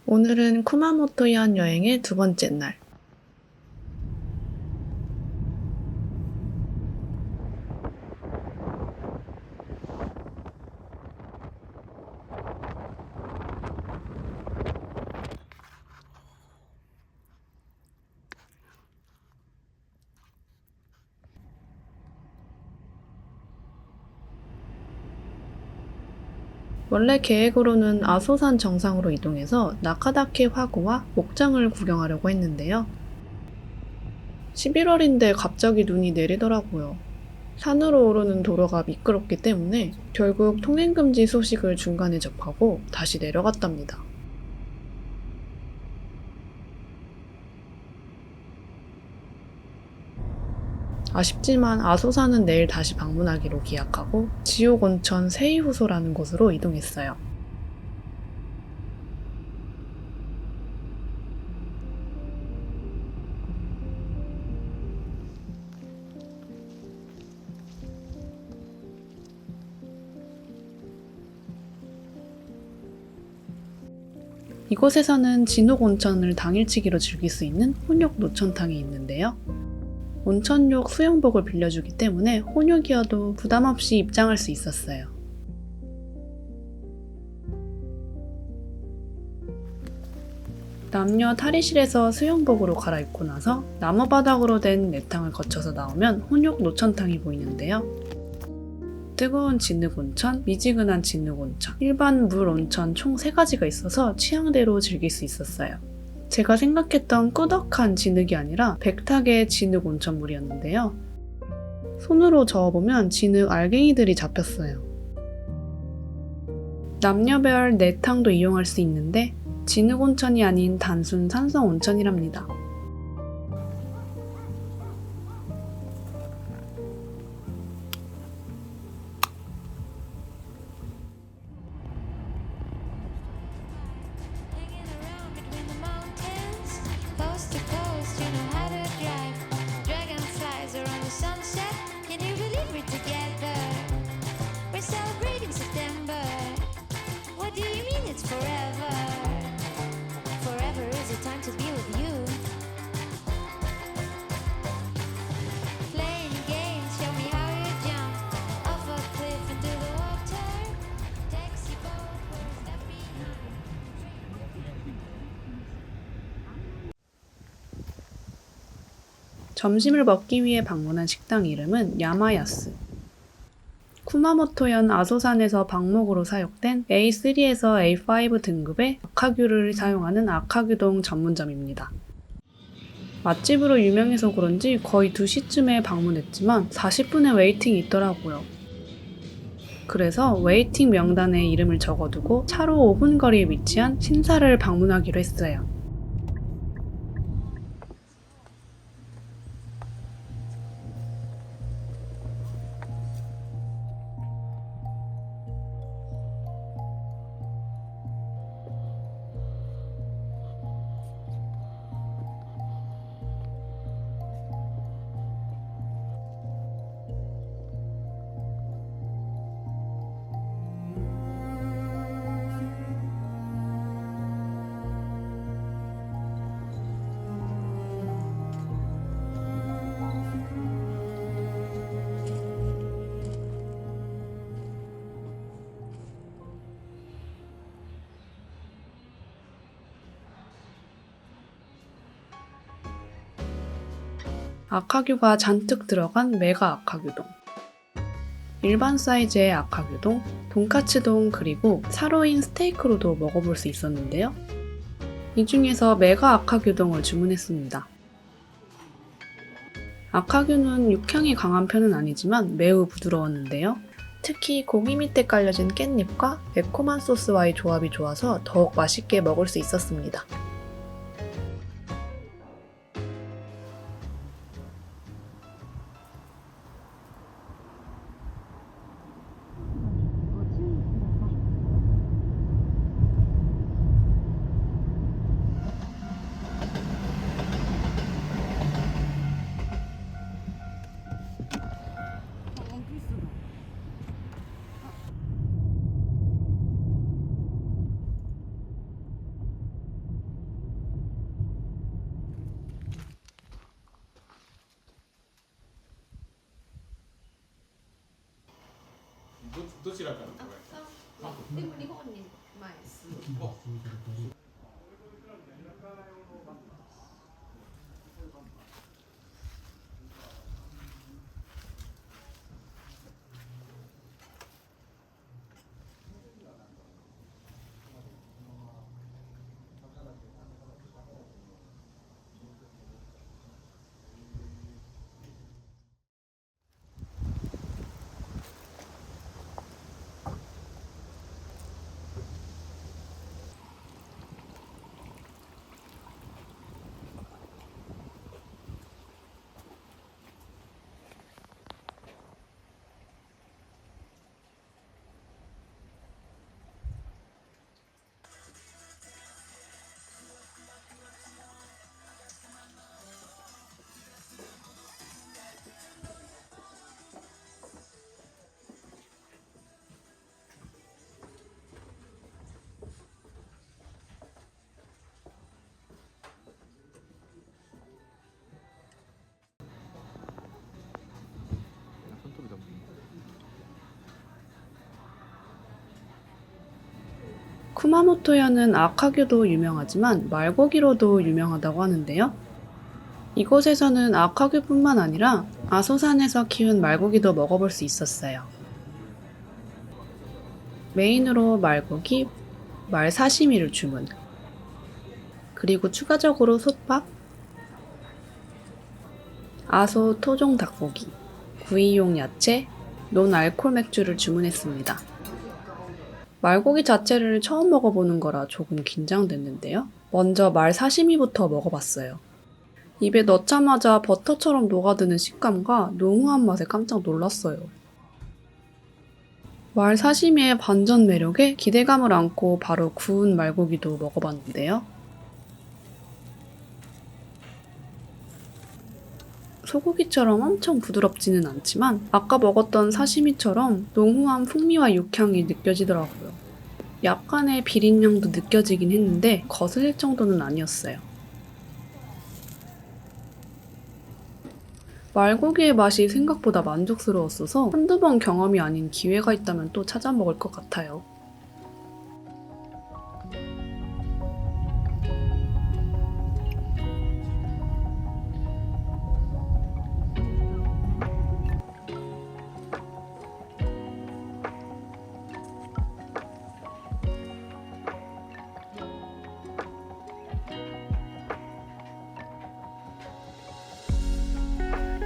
오늘은 쿠마모토현 여행의 두 번째 날. 원래 계획으로는 아소산 정상으로 이동해서 나카다케 화구와 목장을 구경하려고 했는데요. 11월인데 갑자기 눈이 내리더라고요. 산으로 오르는 도로가 미끄럽기 때문에 결국 통행금지 소식을 중간에 접하고 다시 내려갔답니다. 아쉽지만 아소산은 내일 다시 방문하기로 기약하고 지옥온천 세이후소라는 곳으로 이동했어요. 이곳에서는 진옥온천을 당일치기로 즐길 수 있는 혼욕 노천탕이 있는데요. 온천욕 수영복을 빌려주기 때문에 혼욕이어도 부담 없이 입장할 수 있었어요. 남녀 탈의실에서 수영복으로 갈아입고 나서 나무바닥으로 된 내탕을 거쳐서 나오면 혼욕 노천탕이 보이는데요. 뜨거운 진흙온천, 미지근한 진흙온천, 일반 물 온천 총 3가지가 있어서 취향대로 즐길 수 있었어요. 제가 생각했던 꾸덕한 진흙이 아니라 백탁의 진흙 온천물이었는데요. 손으로 저어보면 진흙 알갱이들이 잡혔어요. 남녀별 4탕도 이용할 수 있는데 진흙 온천이 아닌 단순 산성 온천이랍니다. 점심을 먹기 위해 방문한 식당 이름은 야마야스. 쿠마모토현 아소산에서 방목으로 사육된 A3에서 A5 등급의 아카규를 사용하는 아카규동 전문점입니다. 맛집으로 유명해서 그런지 거의 2시쯤에 방문했지만 40분의 웨이팅이 있더라고요. 그래서 웨이팅 명단에 이름을 적어두고 차로 5분 거리에 위치한 신사를 방문하기로 했어요. 아카규가 잔뜩 들어간 메가 아카규동, 일반 사이즈의 아카규동, 돈까츠동 그리고 사로인 스테이크로도 먹어볼 수 있었는데요. 이 중에서 메가 아카규동을 주문했습니다. 아카규는 육향이 강한 편은 아니지만 매우 부드러웠는데요. 특히 고기 밑에 깔려진 깻잎과 매콤한 소스와의 조합이 좋아서 더욱 맛있게 먹을 수 있었습니다. どちらから伺いでも日本に前住んで쿠마모토현은 아카규도 유명하지만 말고기로도 유명하다고 하는데요. 이곳에서는 아카규뿐만 아니라 아소산에서 키운 말고기도 먹어볼 수 있었어요. 메인으로 말고기, 말 사시미를 주문. 그리고 추가적으로 솥밥, 아소 토종 닭고기, 구이용 야채, 논알콜 맥주를 주문했습니다. 말고기 자체를 처음 먹어보는 거라 조금 긴장됐는데요. 먼저 말 사시미부터 먹어봤어요. 입에 넣자마자 버터처럼 녹아드는 식감과 농후한 맛에 깜짝 놀랐어요. 말 사시미의 반전 매력에 기대감을 안고 바로 구운 말고기도 먹어봤는데요. 소고기처럼 엄청 부드럽지는 않지만 아까 먹었던 사시미처럼 농후한 풍미와 육향이 느껴지더라고요. 약간의 비린향도 느껴지긴 했는데 거슬릴 정도는 아니었어요. 말고기의 맛이 생각보다 만족스러웠어서 한두 번 경험이 아닌 기회가 있다면 또 찾아 먹을 것 같아요.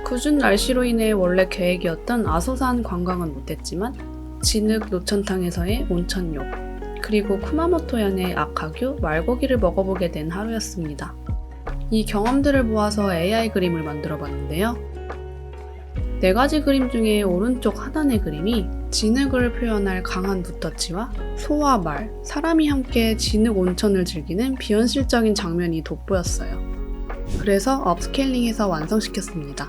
궂은 날씨로 인해 원래 계획이었던 아소산 관광은 못했지만 진흙 노천탕에서의 온천욕, 그리고 쿠마모토현의 아카규, 말고기를 먹어보게 된 하루였습니다. 이 경험들을 모아서 AI 그림을 만들어 봤는데요. 4가지 그림 중에 오른쪽 하단의 그림이 진흙을 표현할 강한 붓터치와 소와 말, 사람이 함께 진흙 온천을 즐기는 비현실적인 장면이 돋보였어요. 그래서 업스케일링해서 완성시켰습니다.